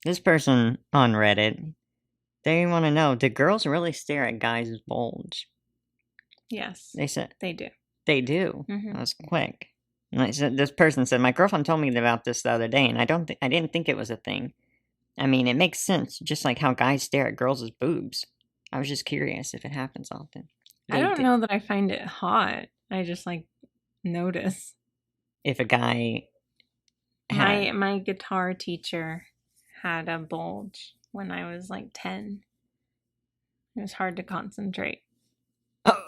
This person on Reddit, they want to know, do girls really stare at guys' bulge? Yes. They said they do. They do. Mm-hmm. That was quick. And this person said, my girlfriend told me about this the other day, and I didn't think it was a thing. I mean, it makes sense, just like how guys stare at girls' boobs. I was just curious if it happens often. I don't know that I find it hot. I just notice. If a guy my guitar teacher had a bulge when I was 10. It was hard to concentrate. Oh.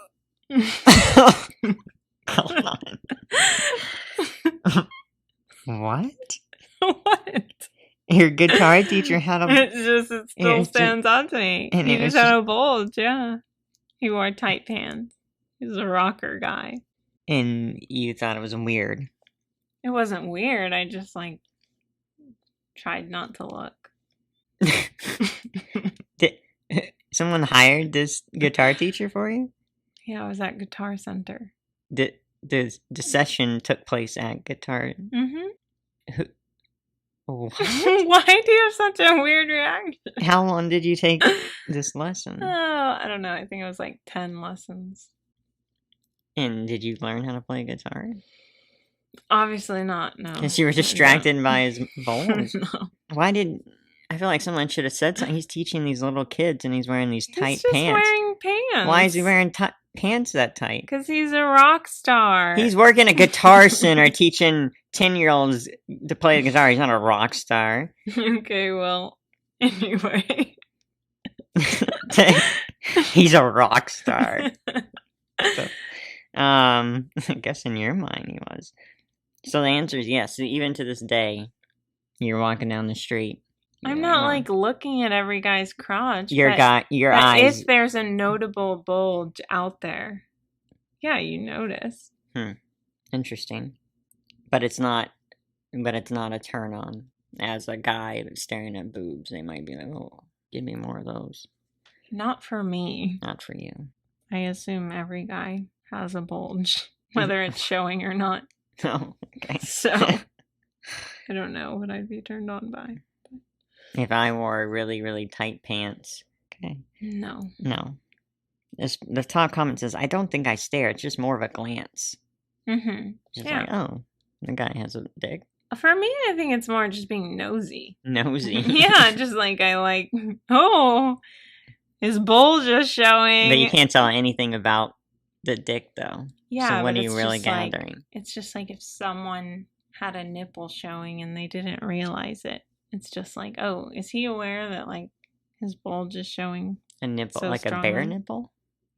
Hold on. What? What? Your guitar teacher had a... It still stands out to me. He just had a bulge, yeah. He wore tight pants. He was a rocker guy. And you thought it was weird? It wasn't weird. I just, tried not to look. Did someone hired this guitar teacher for you? Yeah, I was at Guitar Center. The session took place at Guitar... Mm-hmm. What? Why do you have such a weird reaction? How long did you take this lesson? Oh, I don't know. I think it was 10 lessons. And did you learn how to play guitar? Obviously not, no. Because you were distracted by his bulge? No. I feel like someone should have said something. He's teaching these little kids and he's wearing these tight pants. He's just wearing pants. Why is he wearing pants that tight? Because he's a rock star. He's working at Guitar Center teaching 10-year-olds to play the guitar. He's not a rock star. Okay, well, anyway. He's a rock star. So, I guess in your mind he was. So the answer is yes. Even to this day, you're walking down the street. I'm not looking at every guy's crotch. Your eyes. If there's a notable bulge out there, yeah, you notice. Interesting. But it's not a turn on. As a guy that's staring at boobs, they might be like, oh, give me more of those. Not for me. Not for you. I assume every guy has a bulge, whether it's showing or not. Oh, okay. So, I don't know what I'd be turned on by. If I wore really, really tight pants, okay. No. The top comment says, I don't think I stare, it's just more of a glance. Mm-hmm. Just oh, the guy has a dick. For me, I think it's more just being nosy. Nosy? Yeah, just oh, his bulge is showing. But you can't tell anything about the dick, though. Yeah, so what are you really gathering? It's just if someone had a nipple showing and they didn't realize it. It's just oh, is he aware that his bulge is showing a nipple, so like strongly? A bare nipple?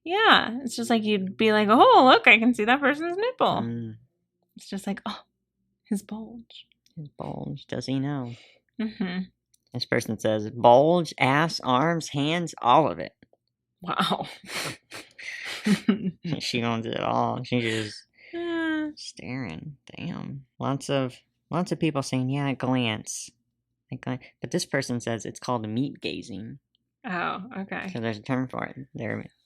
Yeah, it's just you'd be oh, look, I can see that person's nipple. It's just oh, his bulge. His bulge. Does he know? Mm-hmm. This person says, bulge, ass, arms, hands, all of it. Wow. She owns it all. She's just staring. Damn. Lots of people saying, yeah, glance. But this person says it's called meat gazing. Oh, okay. So there's a term for it.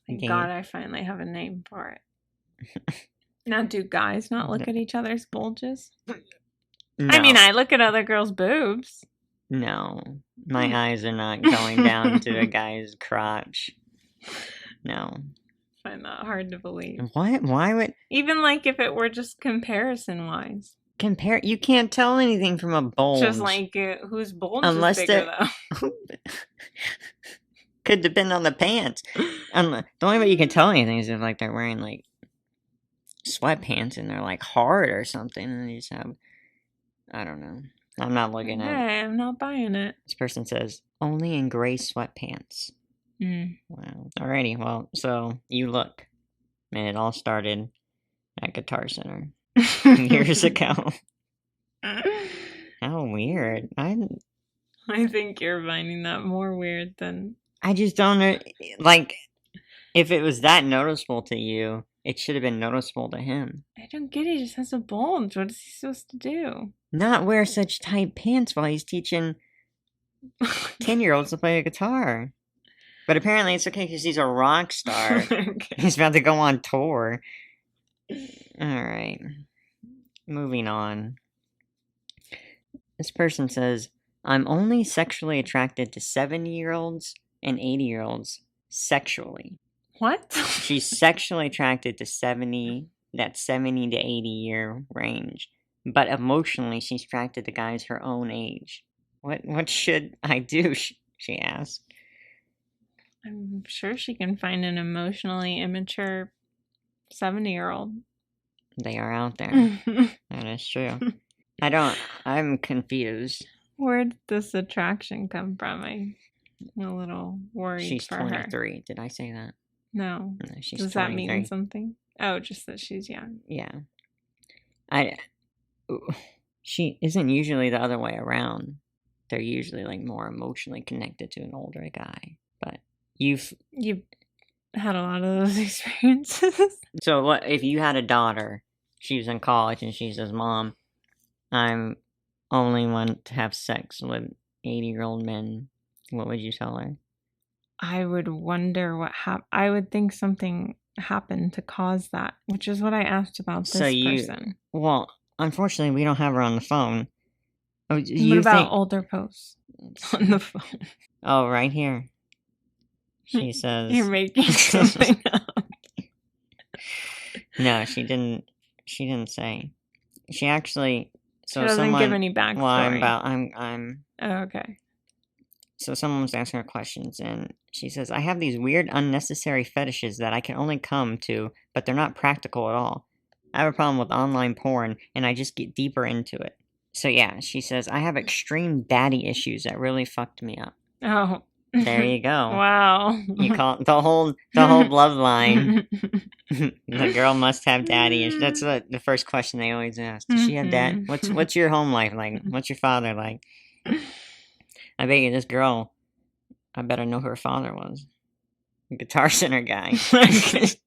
Thank God I finally have a name for it. Now, do guys not look at each other's bulges? No. I mean, I look at other girls' boobs. No. My eyes are not going down to a guy's crotch. No. I find that hard to believe. What? Why would... Even if it were just comparison-wise. You can't tell anything from a bulge. Just whose bulge is bigger, though? Could depend on the pants. The only way you can tell anything is if they're wearing sweatpants and they're hard or something, and they just have... I don't know. I'm not looking at it. I'm not buying it. This person says, only in gray sweatpants. Wow. Alrighty, well, so you look. And it all started at Guitar Center years ago. How weird. I think you're finding that more weird than... I just don't know. If it was that noticeable to you, it should have been noticeable to him. I don't get it. He just has a bulge. What is he supposed to do? Not wear such tight pants while he's teaching 10-year-olds to play a guitar. But apparently it's okay because he's a rock star. Okay. He's about to go on tour. Alright. Moving on. This person says, I'm only sexually attracted to 70-year-olds and 80-year-olds sexually. What? She's sexually attracted to 70 to 80-year range, but emotionally she's attracted to guys her own age. What should I do? She asked. I'm sure she can find an emotionally immature 70-year-old. They are out there. That is true. I'm confused. Where did this attraction come from? I'm a little worried She's for 23. her. Did I say that? No. No, she's Does 23. that mean something? Oh, just that she's young. Yeah. She isn't usually the other way around. They're usually like more emotionally connected to an older guy. But you've had a lot of those experiences. So what if you had a daughter, she was in college and she says, "Mom, I'm only want to have sex with 80-year-old men." What would you tell her? I would wonder what happened. I would think something happened to cause that, which is what I asked about this person. Well, unfortunately, we don't have her on the phone. Oh, what about older posts on the phone? Oh, right here. She says... You're making something up. No, she didn't say. She actually... So she doesn't give any backstory. Well, I'm... Oh, okay. So someone was asking her questions, and she says, I have these weird, unnecessary fetishes that I can only come to, but they're not practical at all. I have a problem with online porn, and I just get deeper into it. So yeah, she says, I have extreme daddy issues that really fucked me up. Oh. There you go. Wow. You call the whole bloodline. The girl must have daddy issues. That's the first question they always ask. Does she have dad? What's your home life like? What's your father like? I bet you this girl, I better know who her father was. Guitar Center guy. Just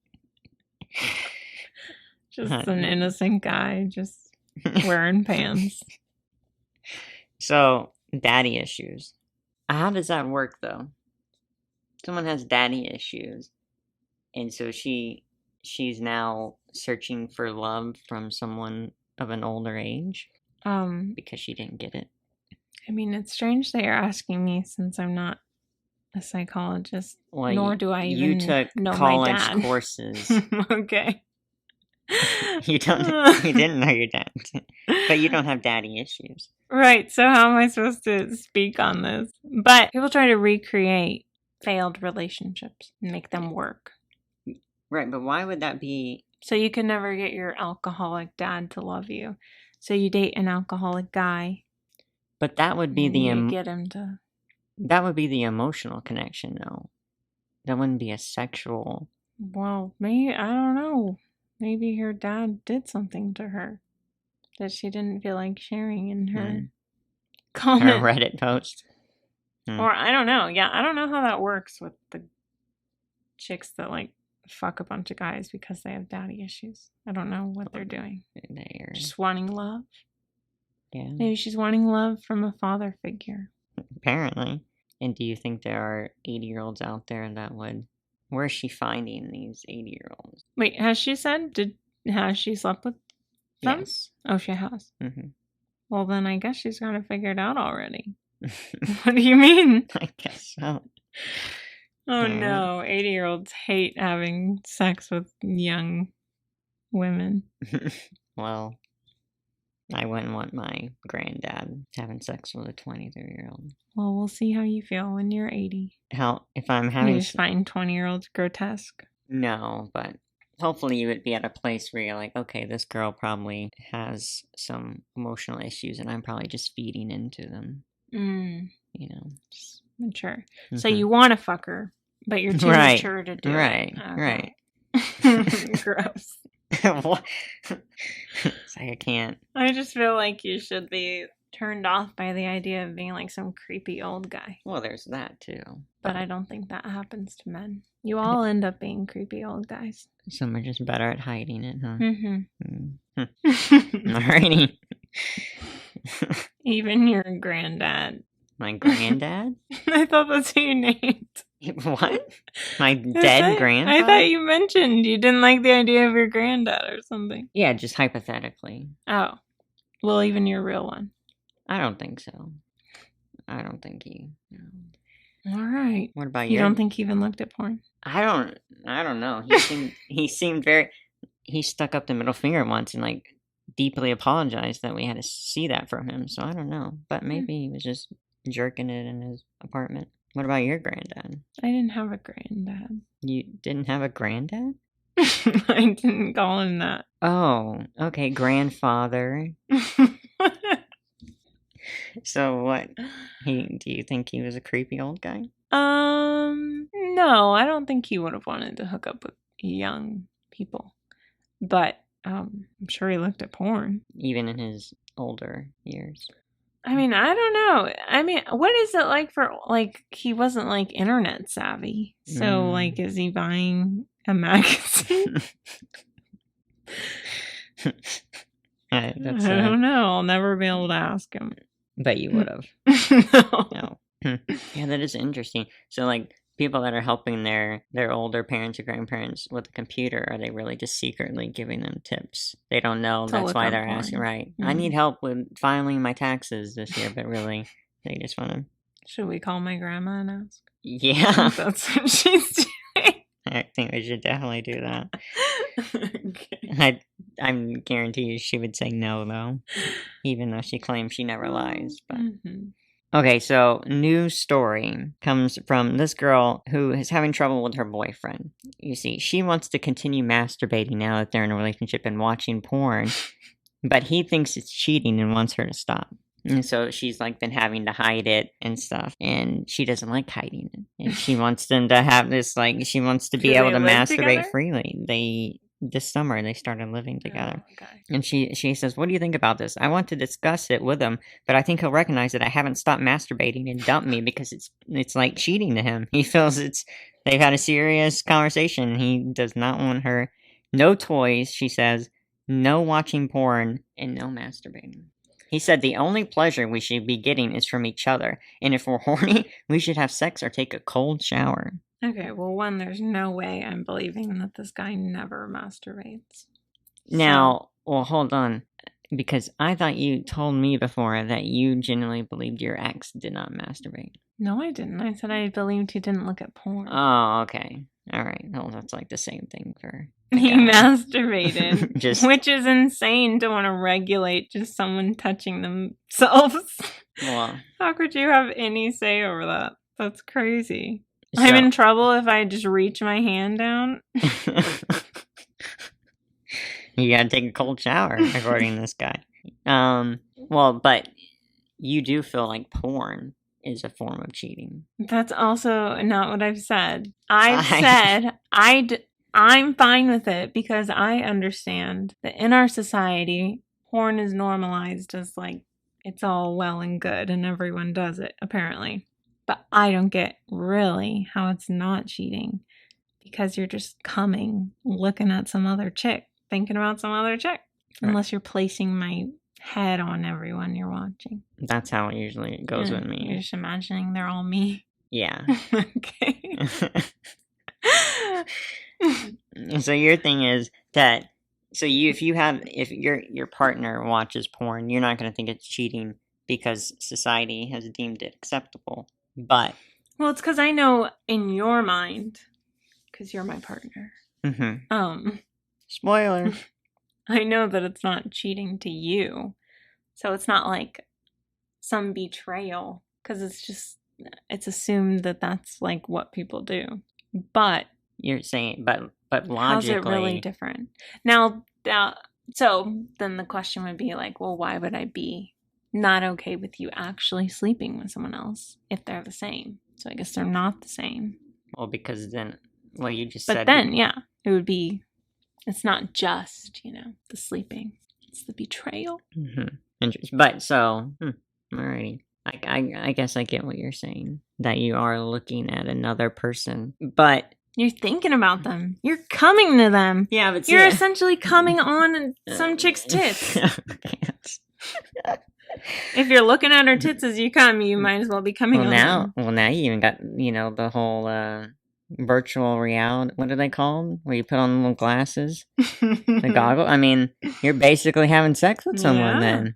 an innocent guy, just wearing pants. So, daddy issues. How does that work, though? Someone has daddy issues, and so she's now searching for love from someone of an older age? Because she didn't get it. I mean, it's strange that you're asking me since I'm not a psychologist, well, nor do I even know college my dad. Courses. Okay. You didn't know your dad, but you don't have daddy issues. Right, so how am I supposed to speak on this? But people try to recreate failed relationships and make them work. Right, but why would that be? So you can never get your alcoholic dad to love you. So you date an alcoholic guy. But that would be get him to. That would be the emotional connection, though. That wouldn't be a sexual. Well, maybe, I don't know. Maybe her dad did something to her that she didn't feel like sharing in her comment. Her Reddit post. Or I don't know. Yeah, I don't know how that works with the chicks that like fuck a bunch of guys because they have daddy issues. I don't know what they're doing. They're just wanting love. Yeah. Maybe she's wanting love from a father figure. Apparently. And do you think there are 80-year-olds out there that would... Where is she finding these 80-year-olds? Wait, has she slept with them? Yes. Oh, she has? Mm-hmm. Well, then I guess she's got it figured out already. What do you mean? I guess so. Oh, no. 80-year-olds hate having sex with young women. Well... I wouldn't want my granddad having sex with a 23-year-old. Well, we'll see how you feel when you're 80. If I'm having... You just find 20-year-olds grotesque? No, but hopefully you would be at a place where you're like, okay, this girl probably has some emotional issues and I'm probably just feeding into them. You know. Just mature. Mm-hmm. So you want to fuck her, but you're too mature to do it. Right. Gross. What? It's like I can't. I just feel like you should be turned off by the idea of being like some creepy old guy. Well, there's that too. But I don't think that happens to men. You all end up being creepy old guys. Some are just better at hiding it, huh? Mm-hmm. Alrighty. Even your granddad. My granddad? I thought that's who you named. What? My dead grandfather? I thought you mentioned you didn't like the idea of your granddad or something. Yeah, just hypothetically. Oh. Well, even your real one. I don't think so. I don't think he. No. All right. What about you? You don't think he even looked at porn? I don't know. He seemed very. He stuck up the middle finger once and like deeply apologized that we had to see that from him. So I don't know, but maybe he was just jerking it in his apartment. What about your granddad? I didn't have a granddad. You didn't have a granddad? I didn't call him that. Oh, okay, grandfather. So what? Do you think he was a creepy old guy? No, I don't think he would have wanted to hook up with young people. But I'm sure he looked at porn. Even in his older years. I mean, I don't know. I mean, what is it like for, like, he wasn't, like, internet savvy. So, like, is he buying a magazine? I don't know. I'll never be able to ask him. But you would have. No. Yeah, that is interesting. So, like, people that are helping their older parents or grandparents with the computer, are they really just secretly giving them tips? They don't know. That's why they're asking, right? Mm-hmm. I need help with filing my taxes this year, but really, they just want to. Should we call my grandma and ask? Yeah. That's what she's doing. I think we should definitely do that. Okay. I'm guaranteed she would say no, though. Even though she claims she never lies. But. Mm-hmm. Okay, so new story comes from this girl who is having trouble with her boyfriend. You see, she wants to continue masturbating now that they're in a relationship and watching porn, but he thinks it's cheating and wants her to stop. And so she's like been having to hide it and stuff, and she doesn't like hiding it. And she wants them to have this, like, she wants to be able to masturbate freely. This summer they started living together. Oh, okay. And she says, what do you think about this? I want to discuss it with him, but I think he'll recognize that I haven't stopped masturbating and dump me because it's like cheating to him. He feels they've had a serious conversation and he does not want her. No toys, she says, no watching porn, and no masturbating. He said the only pleasure we should be getting is from each other, and if we're horny, we should have sex or take a cold shower. Okay, well, one, there's no way I'm believing that this guy never masturbates. Now, well, hold on, because I thought you told me before that you genuinely believed your ex did not masturbate. No, I didn't. I said I believed he didn't look at porn. Oh, okay. All right. Well, that's like the same thing for... He masturbated, which is insane to want to regulate just someone touching themselves. Well, how could you have any say over that? That's crazy. So, I'm in trouble if I just reach my hand down. You gotta take a cold shower, according to this guy. Well, but you do feel like porn is a form of cheating. That's also not what I've said. I'm fine with it because I understand that in our society, porn is normalized as like it's all well and good and everyone does it, apparently. But I don't get really how it's not cheating because you're just coming, looking at some other chick, thinking about some other chick, right. Unless you're placing my head on everyone you're watching. That's how it usually goes with me. You're just imagining they're all me. Yeah. Okay. So your thing is that if your partner watches porn, you're not going to think it's cheating because society has deemed it acceptable. But well, it's because I know in your mind, because you're my partner. Mm-hmm. Spoiler. I know that it's not cheating to you, so it's not like some betrayal because it's assumed that that's like what people do. But you're saying, but logically, how's it really different? Now, so then the question would be like, well, why would I be not okay with you actually sleeping with someone else if they're the same? So I guess they're not the same. Well, because then, well, you just said. But then, yeah, it would be. It's not just the sleeping; it's the betrayal. Mm-hmm. Interesting. But so, alrighty. I guess I get what you're saying. That you are looking at another person, but. You're thinking about them. You're coming to them. Yeah, but you're essentially coming on some chick's tits. If you're looking at her tits as you come, you might as well be coming on them. Well, now you even got, the whole virtual reality. What are they called? Where you put on little glasses? The goggle? I mean, you're basically having sex with someone then.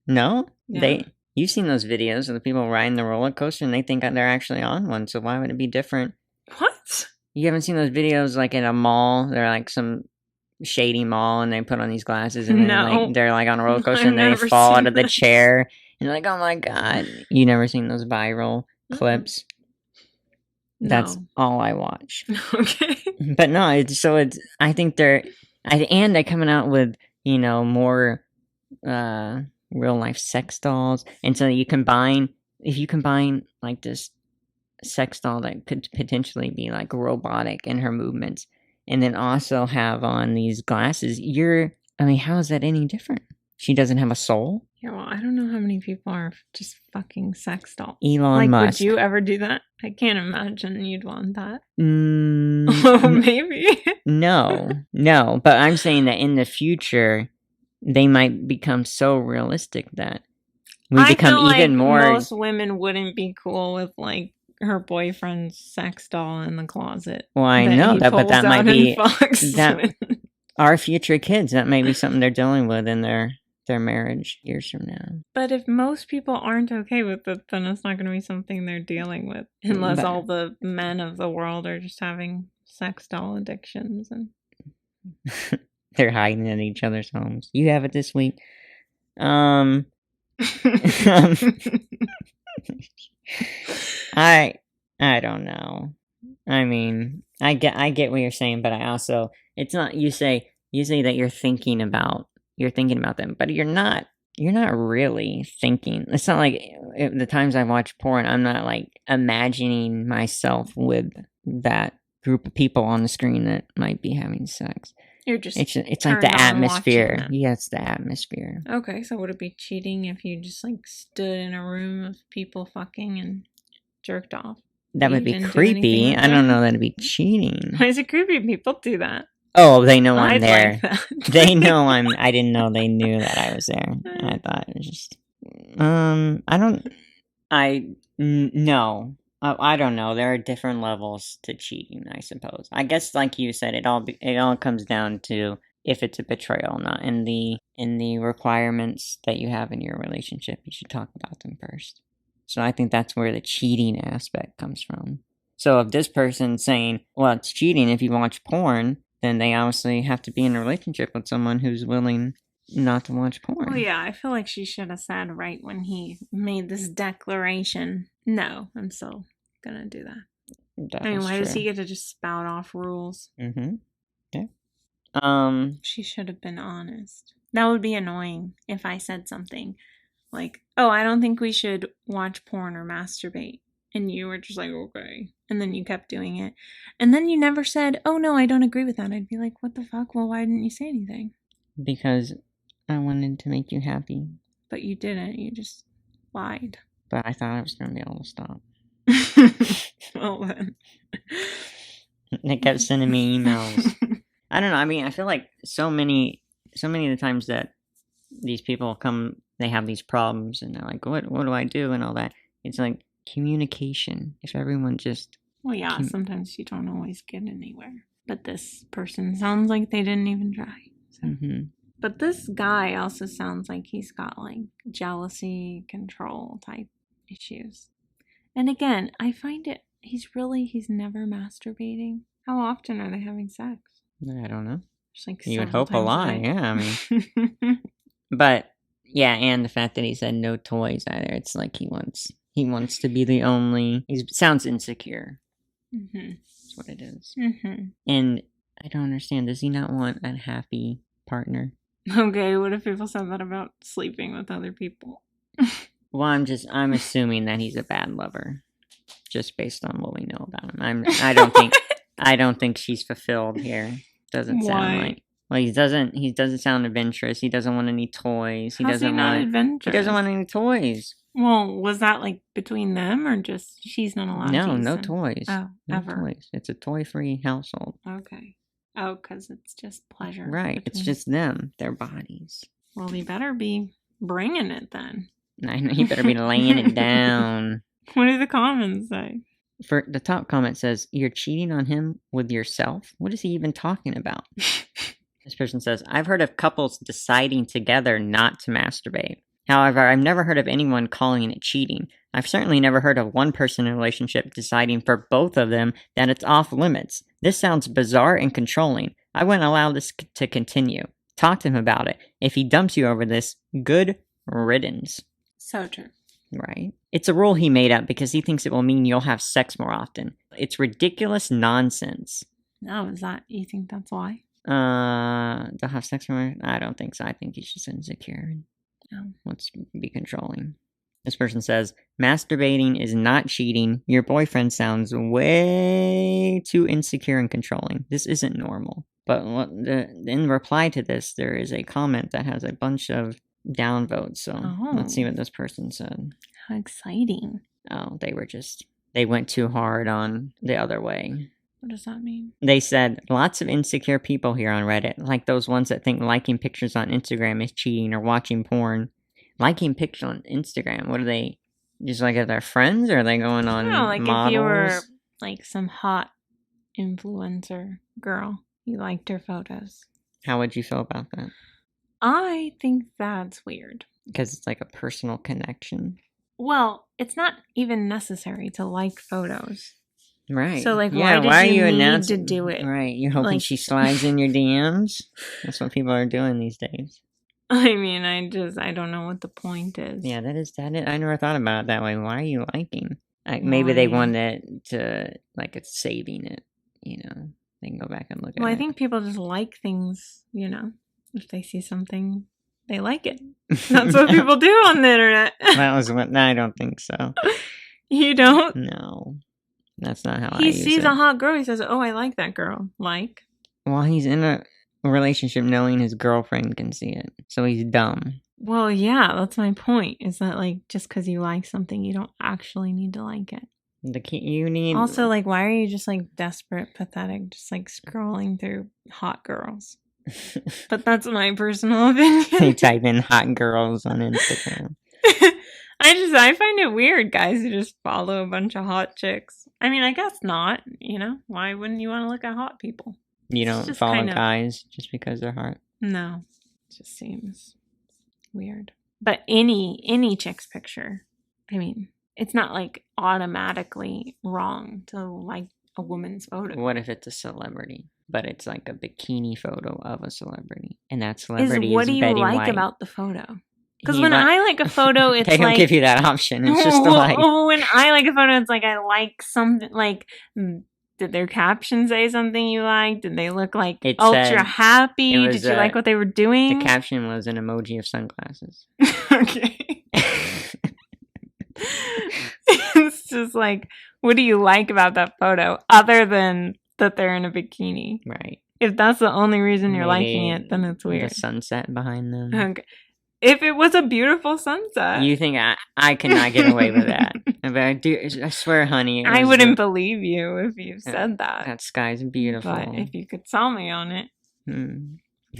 No? Yeah. You've seen those videos of the people riding the roller coaster and they think they're actually on one, so why would it be different? What? You haven't seen those videos like in a mall? They're like some shady mall and they put on these glasses and they're like on a roller coaster and then they fall out of the chair and you're like, oh my god. You never seen those viral clips? No. That's all I watch. Okay. But no, I think they're coming out with, more real life sex dolls. And so if you combine like this sex doll that could potentially be like robotic in her movements and then also have on these glasses, how is that any different? She doesn't have a soul? Yeah, well, I don't know how many people are just fucking sex dolls. Elon Musk. Would you ever do that? I can't imagine you'd want that. Oh, maybe. No, but I'm saying that in the future, they might become so realistic that we become even more. Most women wouldn't be cool with like her boyfriend's sex doll in the closet. Well, I know that, but that might be our future kids. That may be something they're dealing with in their marriage years from now. But if most people aren't okay with it, then it's not going to be something they're dealing with, unless all the men of the world are just having sex doll addictions and they're hiding in each other's homes. You have it this week. I don't know. I mean, I get what you're saying, but I also, it's not, you say that you're thinking about them, but you're not really thinking. It's not like the times I watch porn, I'm not like imagining myself with that group of people on the screen that might be having sex. You're just it's like the atmosphere. Yeah, it's the atmosphere. Okay, so would it be cheating if you just like stood in a room of people fucking and jerked off? That would be creepy. I don't know that it'd be cheating. Why is it creepy? People do that. Oh, they know I'm there. They know I didn't know they knew that I was there. I thought it was just. No. I don't know. There are different levels to cheating, I suppose. I guess, like you said, it all comes down to if it's a betrayal or not. In the requirements that you have in your relationship, you should talk about them first. So I think that's where the cheating aspect comes from. So if this person's saying, well, it's cheating if you watch porn, then they obviously have to be in a relationship with someone who's willing not to watch porn. Well, yeah, I feel like she should have said right when he made this declaration, no, I'm still gonna do that. Why does he get to just spout off rules? Mm-hmm. Yeah. She should have been honest. That would be annoying if I said something like, oh, I don't think we should watch porn or masturbate. And you were just like, okay. And then you kept doing it. And then you never said, oh, no, I don't agree with that. I'd be like, what the fuck? Well, why didn't you say anything? Because I wanted to make you happy. But you didn't. You just lied. But I thought I was going to be able to stop. Well, then. They kept sending me emails. I don't know. I mean, I feel like so many of the times that these people come, they have these problems and they're like, what do I do? And all that. It's like, communication. If everyone just... Well, yeah, sometimes you don't always get anywhere. But this person sounds like they didn't even try. So. Mm-hmm. But this guy also sounds like he's got, like, jealousy, control type issues. And again, I find he's never masturbating. How often are they having sex? I don't know. Just like you would hope a lot, yeah, I mean. But, yeah, and the fact that he said no toys either. It's like he wants to be the only... He sounds insecure. Mm-hmm. That's what it is. Mm-hmm. And I don't understand. Does he not want a happy partner? Okay, what if people said that about sleeping with other people? Well, I'm assuming that he's a bad lover. Just based on what we know about him. I don't think she's fulfilled here. Doesn't sound like... Well, he doesn't sound adventurous. He doesn't want any toys. He doesn't want any toys. Well, was that like between them or just she's not allowed to use no them? toys. Oh, no ever. Toys. It's a toy-free household. Okay. Oh, because it's just pleasure. Right. It's just them, their bodies. Well, he better be bringing it then. I know, he better be laying it down. What do the comments say? For the top comment says, you're cheating on him with yourself? What is he even talking about? This person says, I've heard of couples deciding together not to masturbate. However, I've never heard of anyone calling it cheating. I've certainly never heard of one person in a relationship deciding for both of them that it's off limits. This sounds bizarre and controlling. I wouldn't allow this to continue. Talk to him about it. If he dumps you over this, good riddance. So true. Right? It's a rule he made up because he thinks it will mean you'll have sex more often. It's ridiculous nonsense. Oh, you think that's why? They'll have sex more? I don't think so. I think he's just insecure. Let's be controlling. This person says, masturbating is not cheating. Your boyfriend sounds way too insecure and controlling. This isn't normal. But in reply to this, there is a comment that has a bunch of downvotes. So let's see what this person said. How exciting. Oh, they went too hard on the other way. What does that mean? They said, lots of insecure people here on Reddit, like those ones that think liking pictures on Instagram is cheating or watching porn. Liking pictures on Instagram, what are they, just like at their friends, or are they going on like models? If you were like some hot influencer girl, you liked her photos. How would you feel about that? I think that's weird. Because it's like a personal connection. Well, it's not even necessary to like photos. Right. So, like, why did you need to do it? Right. You're hoping she slides in your DMs? That's what people are doing these days. I mean, I don't know what the point is. Yeah, that is. I never thought about it that way. Why are you liking? Maybe they wanted to, like, it's saving it, They can go back and look at it. Well, I think people just like things, If they see something, they like it. That's what people do on the internet. That was what. No, I don't think so. You don't? No. That's not how I use it. He sees a hot girl, he says, oh, I like that girl. Like? Well, he's in a relationship knowing his girlfriend can see it. So he's dumb. Well, yeah, that's my point. Is that, like, just because you like something, you don't actually need to like it. Also, like, why are you just, like, desperate, pathetic, just, like, scrolling through hot girls? But that's my personal opinion. They type in hot girls on Instagram. I find it weird, guys who just follow a bunch of hot chicks. I mean, I guess not, Why wouldn't you want to look at hot people? You don't follow guys just because they're hot? No. It just seems weird. But any chick's picture, I mean, it's not, like, automatically wrong to like a woman's photo. What if it's a celebrity? But it's like a bikini photo of a celebrity. And that celebrity is what do you Betty like White. About the photo? Because when I like a photo, it's they don't give you that option. It's just like... When I like a photo, it's like I like something, like... Did their caption say something you liked? Did they look like ultra happy? Did you like what they were doing? The caption was an emoji of sunglasses. Okay. It's just like, what do you like about that photo other than that they're in a bikini? Right. If that's the only reason you're liking it, then it's weird. The sunset behind them. Okay. If it was a beautiful sunset. You think I cannot get away with that. But I swear, honey. I wouldn't believe you if you said that. That sky's beautiful. But if you could sell me on it.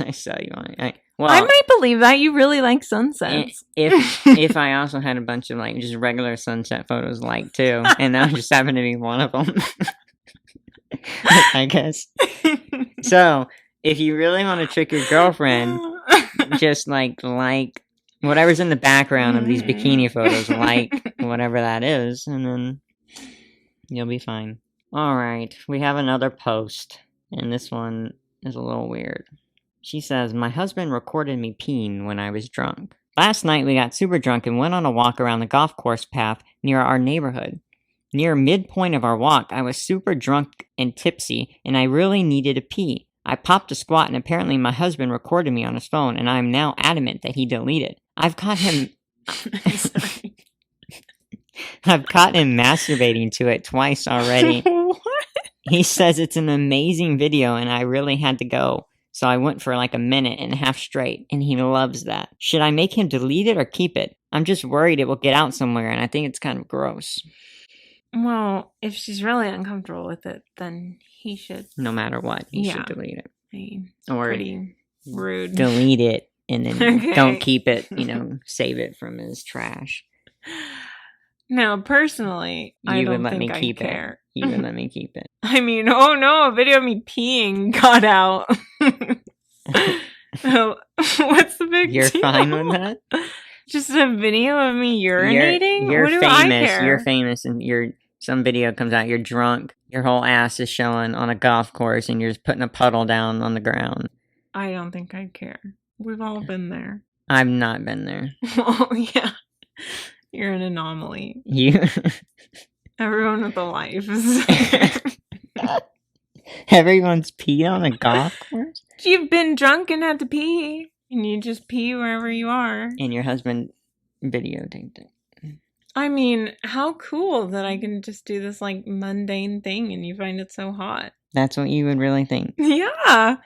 I sell you on it. I might believe that. You really like sunsets. If I also had a bunch of, like, just regular sunset photos like too. And that just happened to be one of them. I guess. So, if you really want to trick your girlfriend... just like whatever's in the background of these bikini photos, like whatever that is, and then you'll be fine. All right, we have another post, and this one is a little weird. She says, my husband recorded me peeing when I was drunk. Last night we got super drunk and went on a walk around the golf course path near our neighborhood. Near midpoint of our walk, I was super drunk and tipsy, and I really needed to pee. I popped a squat, and apparently my husband recorded me on his phone, and I am now adamant that he deleted. I've caught him... I've caught him masturbating to it twice already. What? He says it's an amazing video, and I really had to go. So I went for like a minute and a half straight, and he loves that. Should I make him delete it or keep it? I'm just worried it will get out somewhere, and I think it's kind of gross. Well, if she's really uncomfortable with it, then he should. No matter what, he should delete it. I mean, or pretty rude. Delete it and then don't keep it, save it from his trash. No, personally, I don't think I care. You would let me keep it. I mean, oh no, a video of me peeing got out. So, what's the big deal? You're fine with that? Just a video of me urinating? You're what do famous. I care? You're famous, and some video comes out. You're drunk. Your whole ass is showing on a golf course, and you're just putting a puddle down on the ground. I don't think I'd care. We've all been there. I've not been there. Oh yeah, you're an anomaly. You. Everyone with a life. Everyone's peed on a golf course? You've been drunk and had to pee. And you just pee wherever you are. And your husband videotaped it. I mean, how cool that I can just do this, like, mundane thing and you find it so hot. That's what you would really think. Yeah.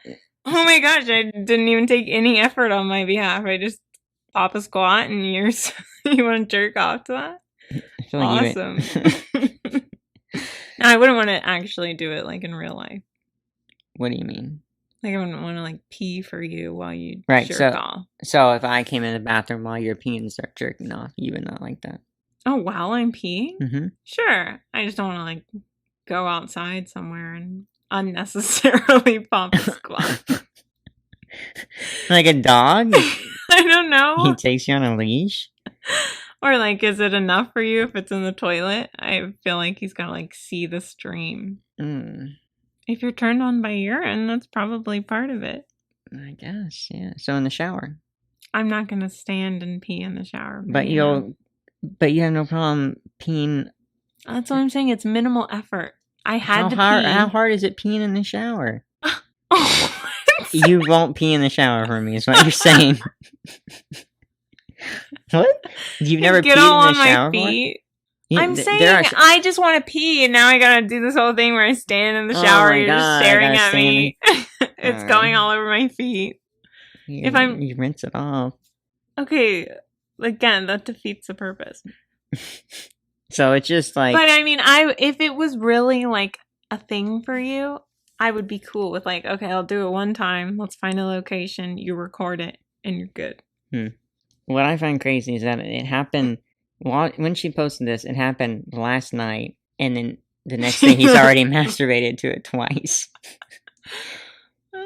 Oh my gosh, I didn't even take any effort on my behalf. I just pop a squat and you want to jerk off to that? Like awesome. I wouldn't want to actually do it, like, in real life. What do you mean? Like, I wouldn't want to, like, pee for you while you jerk off. So if I came in the bathroom while you're peeing and start jerking off, you would not like that. Oh, while I'm peeing? Mm-hmm. Sure. I just don't want to, like, go outside somewhere and unnecessarily pop a squat. Like a dog? I don't know. He takes you on a leash? Or, like, is it enough for you if it's in the toilet? I feel like he's got to, like, see the stream. If you're turned on by urine, that's probably part of it. I guess, yeah. So in the shower. I'm not going to stand and pee in the shower. But you have no problem peeing. That's what I'm saying. It's minimal effort. I had to pee. How hard is it peeing in the shower? You won't pee in the shower for me, is what you're saying. What? You've never peed in the shower? My feet. I'm saying I just want to pee, and now I gotta do this whole thing where I stand in the shower. You're just staring at me. It's going all over my feet. You rinse it off. Okay, again, that defeats the purpose. So it's just like. But I mean, if it was really like a thing for you, I would be cool with like, okay, I'll do it one time. Let's find a location. You record it, and you're good. What I find crazy is that it happened. When she posted this, it happened last night, and then the next day he's already masturbated to it twice.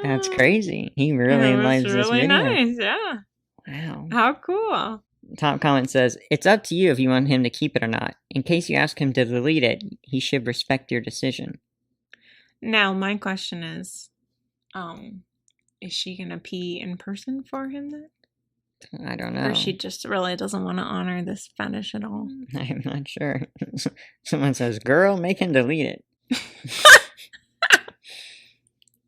That's crazy. He really loves this video. Nice, yeah. Wow. How cool. Top comment says, "It's up to you if you want him to keep it or not. In case you ask him to delete it, he should respect your decision." Now, my question is she gonna pee in person for him then? I don't know. Or she just really doesn't want to honor this fetish at all. I'm not sure. Someone says, "Girl, make him delete it."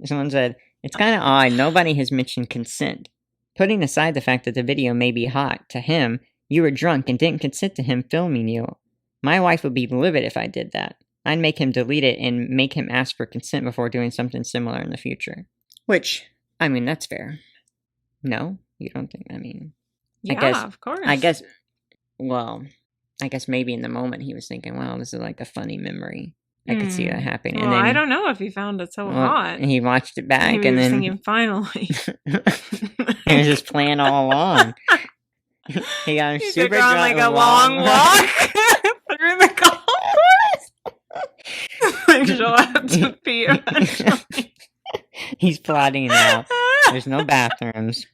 Someone said, "It's kind of odd. Nobody has mentioned consent. Putting aside the fact that the video may be hot, to him, you were drunk and didn't consent to him filming you. My wife would be livid if I did that. I'd make him delete it and make him ask for consent before doing something similar in the future." Which, I mean, that's fair. No? You don't think? I mean, yeah, of course. I guess maybe in the moment he was thinking, wow, this is like a funny memory. I could see that happening. Well, and then, I don't know if he found it so hot. And he watched it back maybe and he was then... thinking, finally. He was just playing all along. He got him super drunk. Like a long walk through the golf course. Like she'll have to pee eventually. He's plotting now. There's no bathrooms.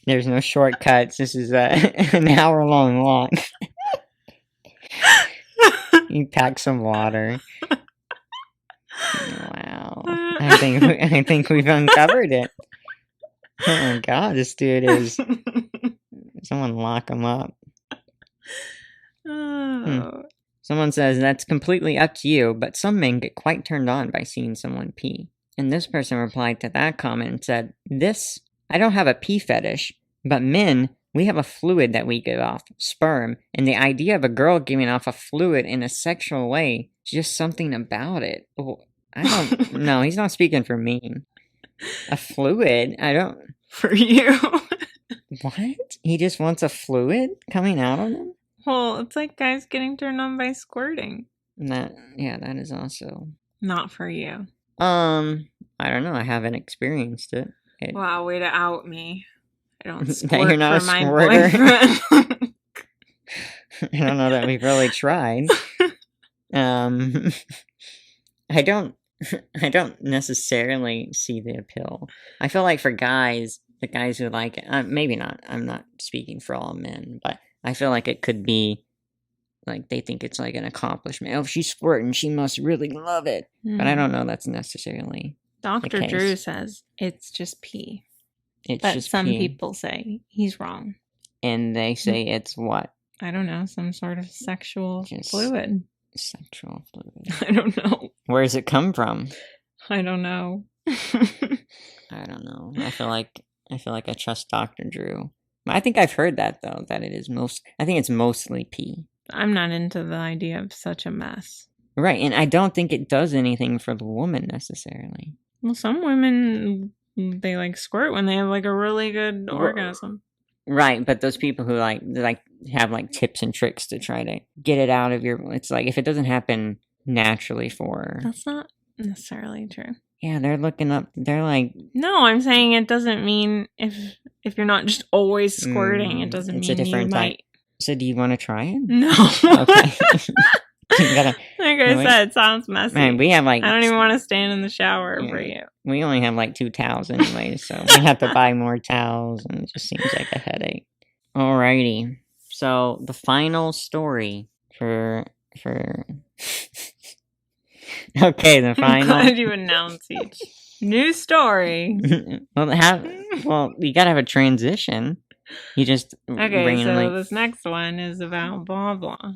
There's no shortcuts. This is an hour-long walk. You pack some water. Wow. I think we've uncovered it. Oh my god, this dude is... Someone lock him up. Someone says, "That's completely up to you, but some men get quite turned on by seeing someone pee." And this person replied to that comment and said, I don't have a pee fetish, but men, we have a fluid that we give off, sperm, and the idea of a girl giving off a fluid in a sexual way, just something about it. Oh, I don't know. He's not speaking for me. A fluid? I don't... For you? What? He just wants a fluid coming out of him? Well, it's like guys getting turned on by squirting. That is also... Not for you. I don't know. I haven't experienced it. Wow, way to out me. I don't squirt that you're not for a my squirter. boyfriend. I don't know that we've really tried. I don't necessarily see the appeal. I feel like for guys, the guys who like it, maybe not. I'm not speaking for all men, but I feel like it could be like they think it's like an accomplishment. Oh, if she's squirting, she must really love it. But I don't know that's necessarily Dr. the case. Drew says it's just pee. But just some pee. people say he's wrong. And they say it's what? I don't know, some sort of sexual fluid. Sexual fluid. I don't know. Where does it come from? I don't know. I don't know. I feel like I trust Dr. Drew. I think I've heard that though, that it is I think it's mostly pee. I'm not into the idea of such a mess. Right, and I don't think it does anything for the woman necessarily. Well, some women, they like squirt when they have like a really good orgasm. Right, but those people who like have like tips and tricks to try to get it out of it's like if it doesn't happen naturally for... That's not necessarily true. Yeah, they're looking up, they're like... No, I'm saying it doesn't mean if you're not just always squirting, it doesn't mean a different type. Might... So do you want to try it? No. Okay. Like I said, it sounds messy. Man, we have like... I don't even want to stand in the shower for you. We only have like 2 towels anyway, so we have to buy more towels, and it just seems like a headache. Alrighty. So, the final story for... Okay, the final... I'm glad you announce each new story. Well, you gotta have a transition. You just so this next one is about blah blah.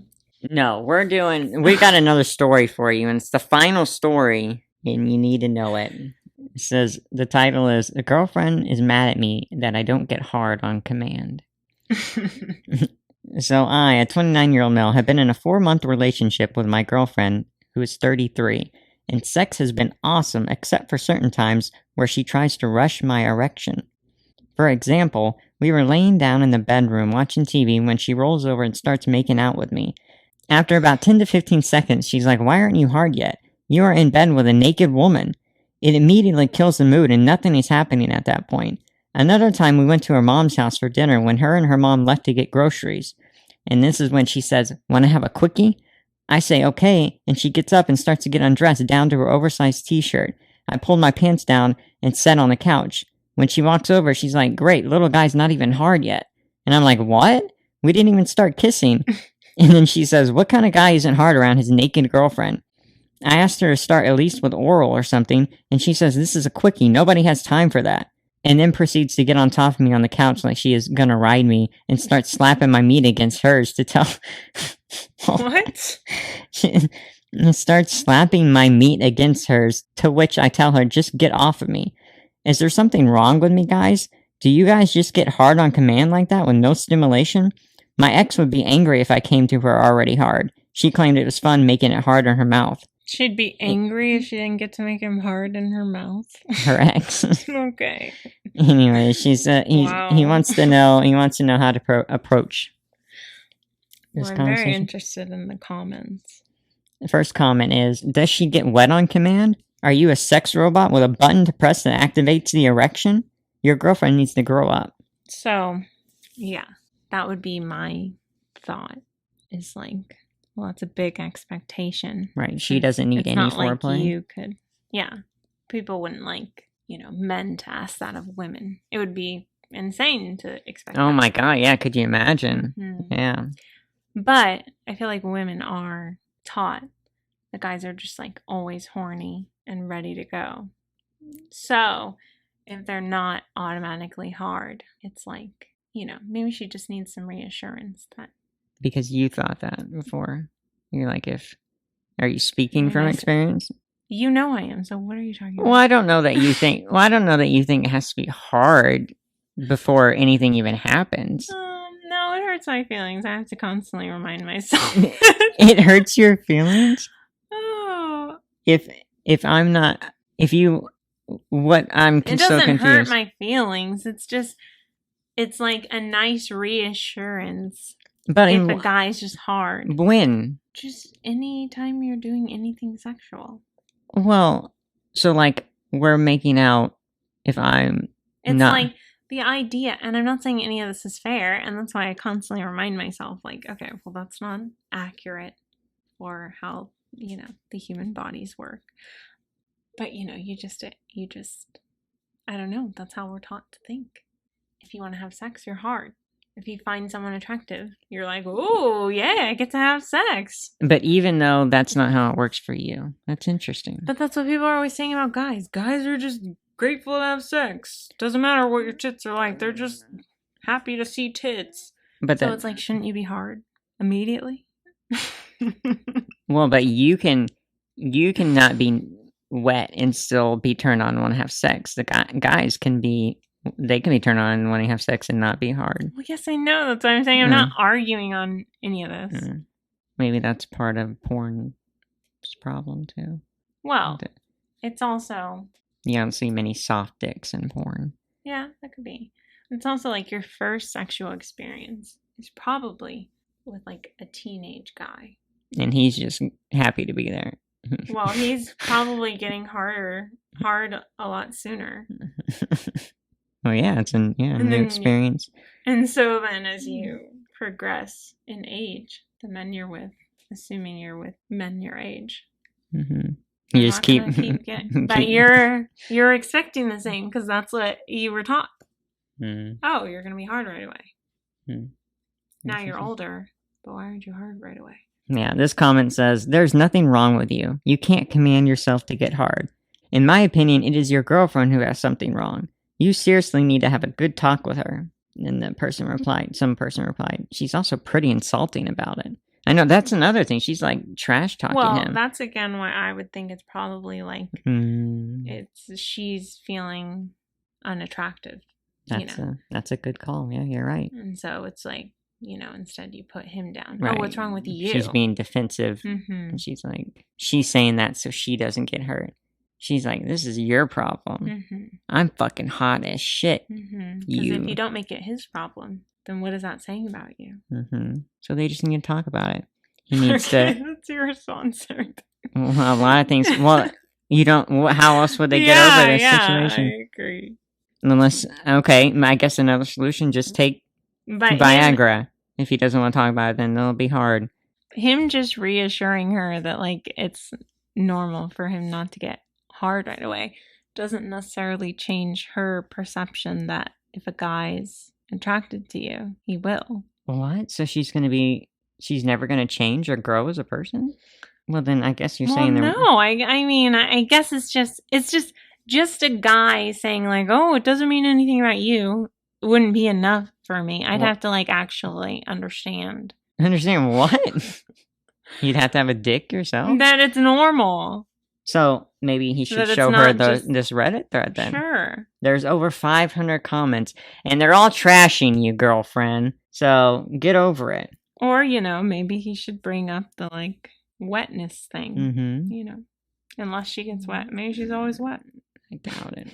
No, we got another story for you, and it's the final story, and you need to know it. It says, the title is, A Girlfriend is Mad at Me That I Don't Get Hard on Command. So I, a 29-year-old male, have been in a 4-month relationship with my girlfriend, who is 33, and sex has been awesome except for certain times where she tries to rush my erection. For example, we were laying down in the bedroom watching TV when she rolls over and starts making out with me. After about 10 to 15 seconds, she's like, "Why aren't you hard yet? You are in bed with a naked woman." It immediately kills the mood and nothing is happening at that point. Another time we went to her mom's house for dinner when her and her mom left to get groceries. And this is when she says, "Want to have a quickie?" I say, "Okay," and she gets up and starts to get undressed down to her oversized t-shirt. I pulled my pants down and sat on the couch. When she walks over, she's like, "Great, little guy's not even hard yet." And I'm like, "What? We didn't even start kissing." And then she says, "What kind of guy isn't hard around his naked girlfriend?" I asked her to start at least with oral or something, and she says, "This is a quickie, nobody has time for that." And then proceeds to get on top of me on the couch like she is gonna ride me, and starts slapping my meat against hers to tell... What? She starts slapping my meat against hers, to which I tell her, "Just get off of me." Is there something wrong with me, guys? Do you guys just get hard on command like that with no stimulation? My ex would be angry if I came to her already hard. She claimed it was fun making it hard in her mouth. She'd be angry if she didn't get to make him hard in her mouth. Her ex. Okay. Anyway, he wants to know how to approach this conversation. I'm very interested in the comments. The first comment is, does she get wet on command? Are you a sex robot with a button to press that activates the erection? Your girlfriend needs to grow up. So, yeah, that would be my thought. Is like, well, that's a big expectation. Right. She doesn't need any foreplay. Like you could, yeah. People wouldn't like, men to ask that of women. It would be insane to expect. Oh my God. Yeah. Could you imagine? Mm-hmm. Yeah. But I feel like women are taught the guys are just like always horny and ready to go. So if they're not automatically hard, it's like, maybe she just needs some reassurance that. Because you thought that before. You're like, are you speaking from experience? You know I am, so what are you talking about? Well, I don't know that you think it has to be hard before anything even happens. No, it hurts my feelings. I have to constantly remind myself. It hurts your feelings? Oh. I'm so confused. It doesn't hurt my feelings. It's like a nice reassurance. But if a guy's just hard. When? Just any time you're doing anything sexual. Well, so like we're making out if I'm not. Like the idea, and I'm not saying any of this is fair, and that's why I constantly remind myself, like, okay, well, that's not accurate for how, the human bodies work. But, you just, I don't know, that's how we're taught to think. if you want to have sex, you're hard. If you find someone attractive, you're like, oh, yeah, I get to have sex. But even though that's not how it works for you, that's interesting. But that's what people are always saying about guys. Guys are just grateful to have sex. Doesn't matter what your tits are like. They're just happy to see tits. But so it's like, shouldn't you be hard immediately? Well, but you can not be wet and still be turned on and want to have sex. The guys can be turned on and want to have sex and not be hard. Well, yes, I know. That's what I'm saying. I'm not arguing on any of this. Maybe that's part of porn's problem too. Well, it's also... You don't see many soft dicks in porn. Yeah, that could be. It's also like your first sexual experience is probably with like a teenage guy. And he's just happy to be there. Well, he's probably getting hard a lot sooner. Oh yeah, it's a new experience. And so then as you progress in age, the men you're with, assuming you're with men your age. Mm-hmm. You just keep getting, but you're expecting the same because that's what you were taught. Oh, you're going to be hard right away. Now you're older, but why aren't you hard right away? Yeah, this comment says, there's nothing wrong with you. You can't command yourself to get hard. In my opinion, it is your girlfriend who has something wrong. You seriously need to have a good talk with her. And some person replied, she's also pretty insulting about it. I know, that's another thing. She's like trash talking him. Well, that's again why I would think it's probably like, she's feeling unattractive. That's a good call. Yeah, you're right. And so it's like, instead you put him down. Right. Oh, what's wrong with you? She's being defensive. And she's saying that so she doesn't get hurt. She's like, this is your problem. I'm fucking hot as shit. Because if you don't make it his problem, then what is that saying about you? So they just need to talk about it. He needs to... That's your response. Well, a lot of things. Well, you don't... How else would they get over this situation? I agree. Unless... Okay, I guess another solution, just take Viagra. If he doesn't want to talk about it, then it'll be hard. Him just reassuring her that, like, it's normal for him not to get hard right away doesn't necessarily change her perception that if a guy's attracted to you, he will. What? So she's never going to change or grow as a person? Well, then I guess you're saying... No, I mean, I guess it's just a guy saying like, oh, it doesn't mean anything about you. It wouldn't be enough for me. I'd have to like actually understand. Understand what? You'd have to have a dick yourself? That it's normal. So maybe he should show her this Reddit thread then. Sure. There's over 500 comments, and they're all trashing you, girlfriend. So get over it. Or, maybe he should bring up the, like, wetness thing. Unless she gets wet. Maybe she's always wet. I doubt it.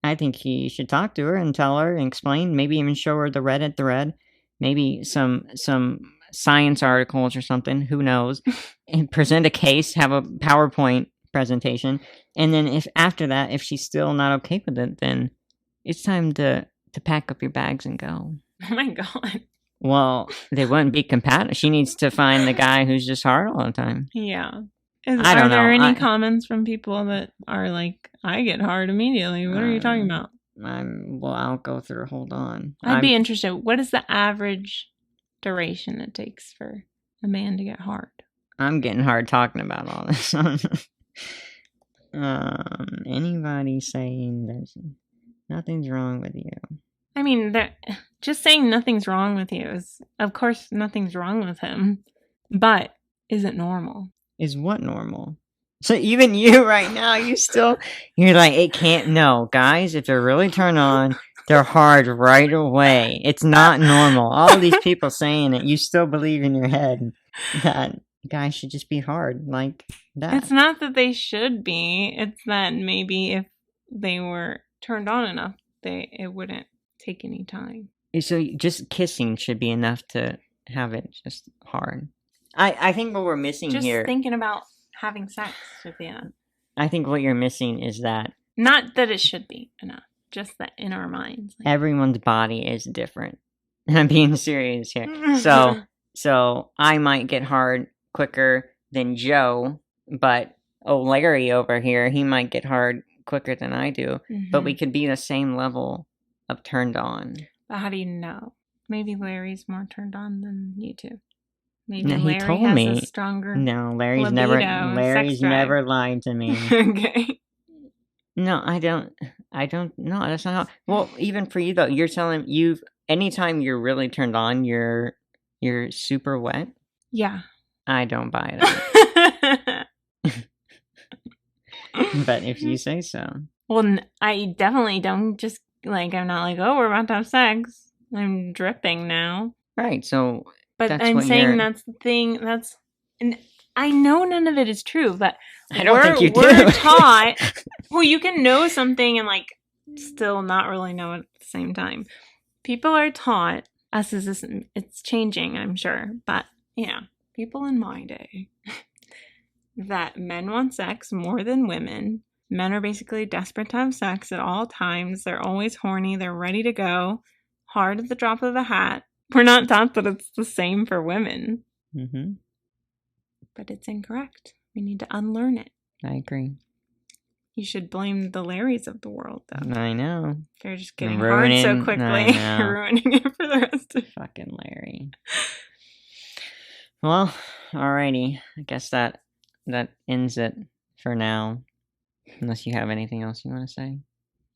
I think he should talk to her and tell her and explain. Maybe even show her the Reddit thread. Maybe some science articles or something. Who knows? And present a case, have a PowerPoint presentation, and then if after that, if she's still not okay with it, then it's time to pack up your bags and go. Oh my god. Well, they wouldn't be compatible. She needs to find the guy who's just hard all the time. Yeah. Are there any comments from people that are like, I get hard immediately? What are you talking about? I'll go through. Hold on. I'd be interested. What is the average duration it takes for a man to get hard? I'm getting hard talking about all this. Anybody saying there's nothing's wrong with you? I mean, just saying nothing's wrong with you is, of course, nothing's wrong with him. But is it normal? Is what normal? So even you right now, you're like, it can't. No, guys, if they're really turned on, they're hard right away. It's not normal. All these people saying it, you still believe in your head that guys should just be hard like that. It's not that they should be. It's that maybe if they were turned on enough, it wouldn't take any time. So just kissing should be enough to have it just hard. I think what we're missing here... Just thinking about having sex with you. I think what you're missing is that... Not that it should be enough. Just that in our minds. Like, everyone's body is different. I'm being serious here. So I might get hard quicker than Joe, but Larry over here, he might get hard quicker than I do. But we could be the same level of turned on. But how do you know? Maybe Larry's more turned on than you two. Maybe No, he Larry told has me. a stronger No, Larry's libido never. and Larry's sex drive. never lied to me. Okay. No, I don't. No, that's not how. Well, even for you though, you're telling anytime you're really turned on, you're super wet. Yeah. I don't buy that. But if you say so. Well, I definitely don't just like, I'm not like, oh, we're about to have sex. I'm dripping now. Right, so. But I'm saying that's the thing. And I know none of it is true, but I don't think you do. We're taught. Well, you can know something and like still not really know it at the same time. People are taught. It's changing, I'm sure, but yeah, people in my day that men want sex more than women. Men are basically desperate to have sex at all times. They're always horny. They're ready to go. Hard at the drop of a hat. We're not taught that it's the same for women. Mm-hmm. But it's incorrect. We need to unlearn it. I agree. You should blame the Larrys of the world, though. I know. They're just getting hard so quickly. Ruining it for the rest of fucking Larry. Well, alrighty. I guess that ends it for now. Unless you have anything else you want to say.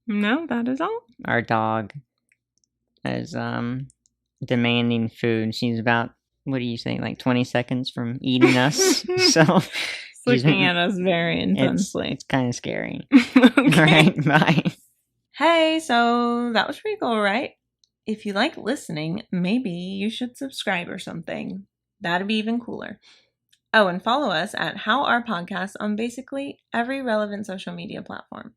No, that is all. Our dog is demanding food. She's about, what do you think, like 20 seconds from eating us. So looking at us very intensely. It's kind of scary. Okay. Right, bye. Hey, so that was pretty cool, right? If you like listening, maybe you should subscribe or something. That'd be even cooler. Oh, and follow us at How Our Podcast on basically every relevant social media platform.